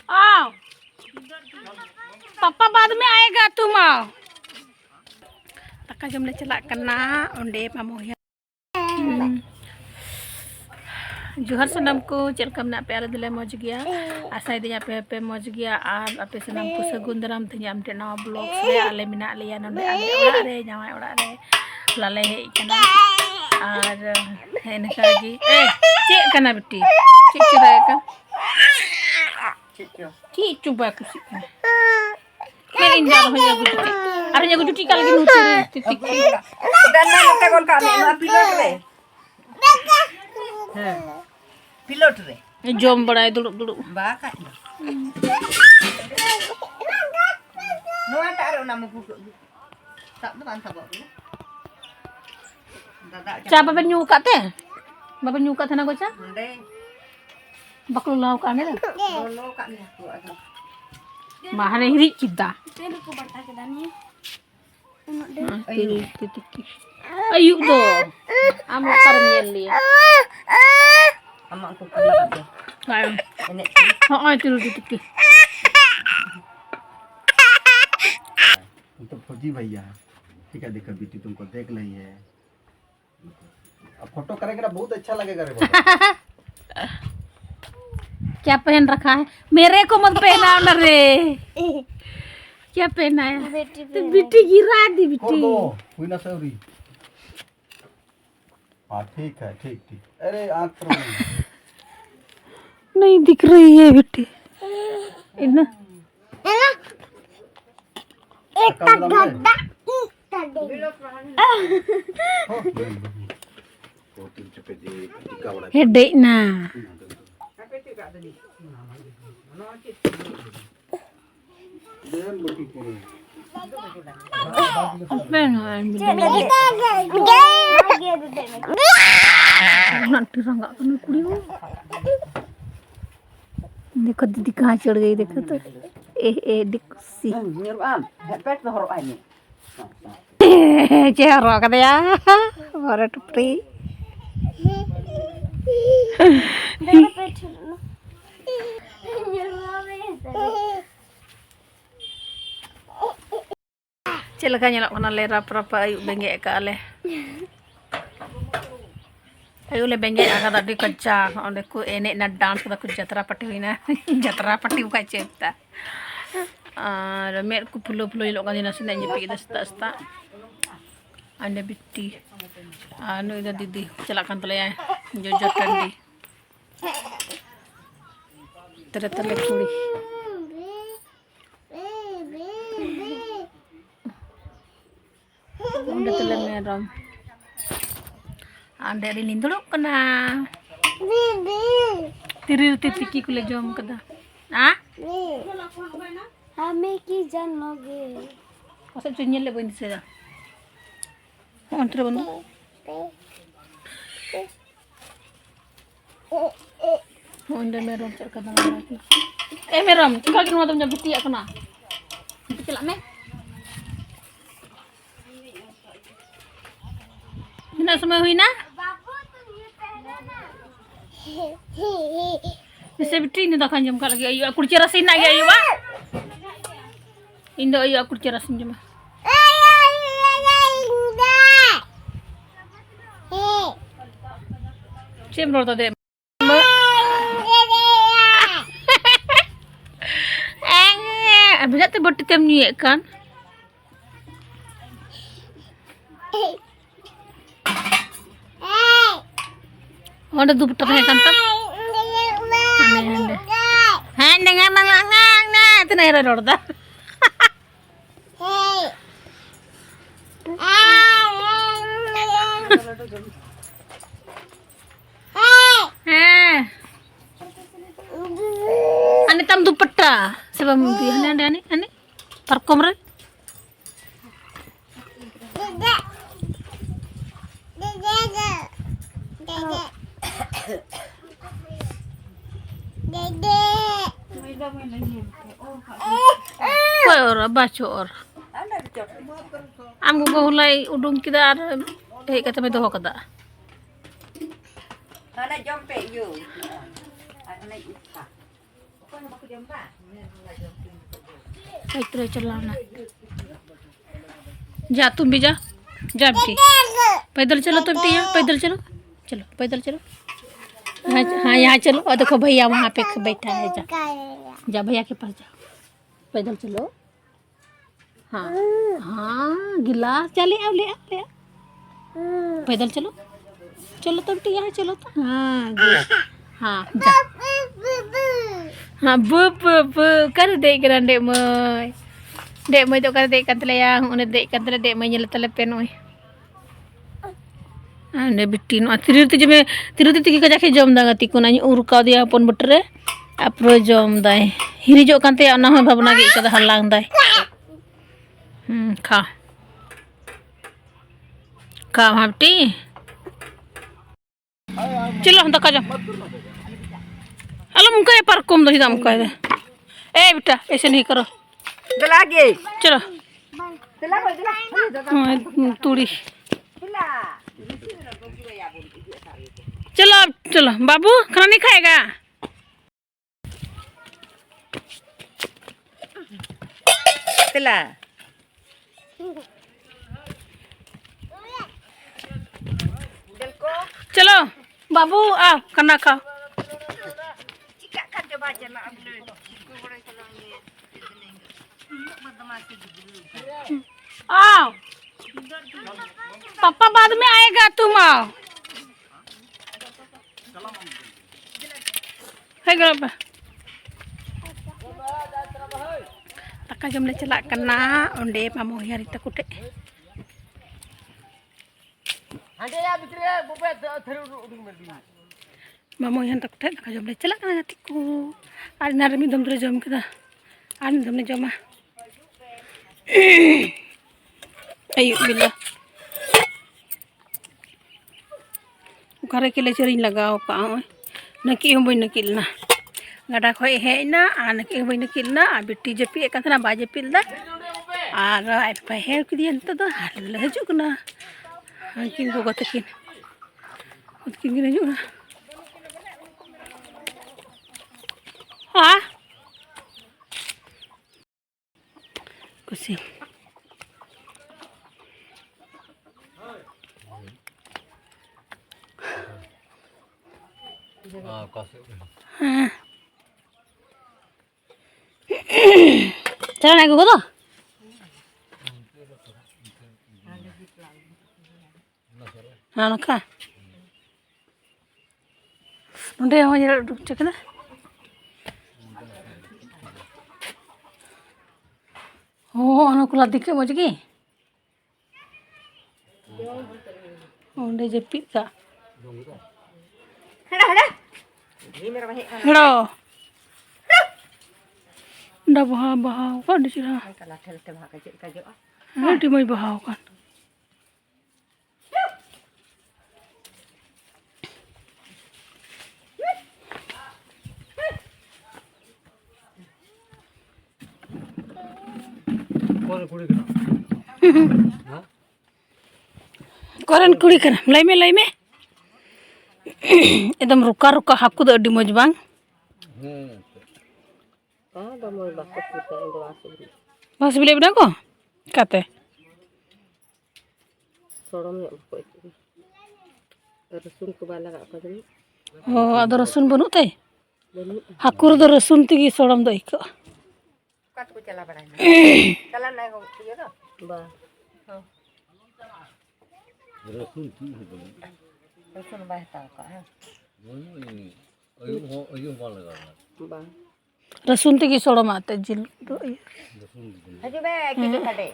आओ पापा बाद में आएगा तुम आओ तका जमले चला करना ओंडे मामोया जोहर सनम को चलका मना पे आले दिले मौज गया आशा दिया पे मौज गया और आपे सनम को सगुन दाराम तंजा मटे नवा ब्लॉग से आले मिना लिया नोंडे आले ओड़ा रे जामाय ओड़ा रे लाले हे इकना और हेनका जी ए चेक कना बेटी चेक चुराए का चेक चुबा कुछ मैं इंजा हो जा गुटी अरे जा गुटी कल के नुचे तितिक dandan kita kon kami na pilot re pilot re जोम बड़ाई दुड़ुब दुड़ुब ba ka no ata ro na mu tak depan tak bawa चा बाबा न्यू काते बाबा न्यू का था ना गोचा ndai बकलो लाव काने ला lo ka ni aku ada माहने हिरी किदा तेरे को बता के दानी तितिक ayu do amo parem liya ama aku pula ada kayo ini oh itu titik तो फौजी भैया ठीक है देखा बेटी तुमको देख रही है अब फोटो करेगा बहुत अच्छा लगेगा रे बाबा क्या पहन रखा है मेरे को मत पहना ना रे क्या पहना है बेटी तो बेटी गिरा दी कर बेटी दो हुई ना सौरी हाँ ठीक है ठीक ठीक अरे आँख पर नहीं दिख रही है बेटी इतना एक गड्ढा headache na nanti rangga kena kuड़ी देखो दीदी कहाँ चढ़ गई देखो तो ए दिक्सी nyiruan pet to horo ani चेहरा का दिया और टपरी चलका nyelok kana le rap-rap ayu bengek ka ale ayu le bengek aga tadi kaca onde ku enek na dance kada ku jatra pati hoina jatra pati buka cipta met ku pulo-pulo ilok kan dina sina nyepi sta ande bitti anu ida didi celakan tele ya jojot kandi tere kuli udah tele meram ande rilin dulu kena tirir titiki kule jom kada ah हमें की जानोगे masa cunyel le boin seda antre banu onde meram cerka dalam lagi meram cikal di rumah tuh nyabuti ya kena celak me Hina semua Hina bisa betul ini dah kanjam lagi ayu aku cerasin lagi ayu pak Indo ayu aku cerasin cuma Cem roda deh abis itu boti tem nyek kan ada tuh putar kan tam ande ngamang langang nah itu nih roda ane tam dupatta sebab mudi ane parkom re Koi or bacho or am go hulai udung kida ar he kata me doho kada ana jompe yu Ada iska. Pokoknya aku jam pak. इतना चलाना जा तुम भी जा जा बेटी पैदल चलो तुम भी यहाँ पैदल चलो चलो पैदल चलो हाँ हाँ यहाँ चलो और देखो भैया वहाँ पे बैठा है जा जा भैया के पास जा पैदल चलो हाँ हाँ गिलास चले आओ ले आओ ले आओ पैदल चलो चलो तुम भी यहाँ चलो तो हाँ हाँ जा हाँ bu kan dek kan dek moy to kan dek kan tele yang une dek kan tele dek moy nyel tele pen oi ane bitin athiri te jeme tiruti tiki ka jake jom da gati ko nani ur ka dia pon betre apro jom dai hiri jo kan te ana ho bhabna ge ka halang dai kha ka bhabti chalo हम तक जा अलो मुका पर कम दही दाम कह दे ए बेटा ऐसे नहीं करो Dela lagi. चलो Dela kau dela. हाँ, तूड़ी Dela. चलो अब चलो बाबू खाना नहीं खाएगा Dela. Delko. चलो बाबू आओ खाना खाओ Cika kan coba jangan ambil. Boleh tolong ni. आओ पापा बाद में आएगा तुम आओ है garba taka jam le celak kena onde mamu hari takute Ada ya bicara bubet terus mamu yang takute taka jam le celak kena tiku ari narmi dom dre jam kada ari dom ne jama ayo bila ukare kele cering lagao ka naki hom boy nakil na gada khoi he na naki hom boy nakil na bitti jepi ekana ba jepil da ar ai pa he kidi ento do hal hajuk na kin go gotakin kin gina ju na ha kusi हाँ चला नाइको को तो हाँ नखा नोंडे हमारे जरा डुक चकना हो अनुकूला दिखे मुझे की ओंडे जेपी का Ada. Ini merah baik. Hello nda bahaw kan di sini Kalau tel tel hak kecil kajo. di mai bahaw kan koran kuri kan lai me एकदम रुका रुका हाकू दो अड्डी मज बांग Ada mau bakut kita Indo asli. बस बिले बना को काते Soromnya bakut itu. Resun ke bala kak kadang. ओ अदो रसुन बनु ते Benu. हाकू दो रसुन तिगी सोडम दो eco Kat ku cala barang. Cala naik kau tu ya dah. Ba. Resun bah tahu kak. Ba. रसुन तिगी सोडम आते जिल Aja be kita tadi.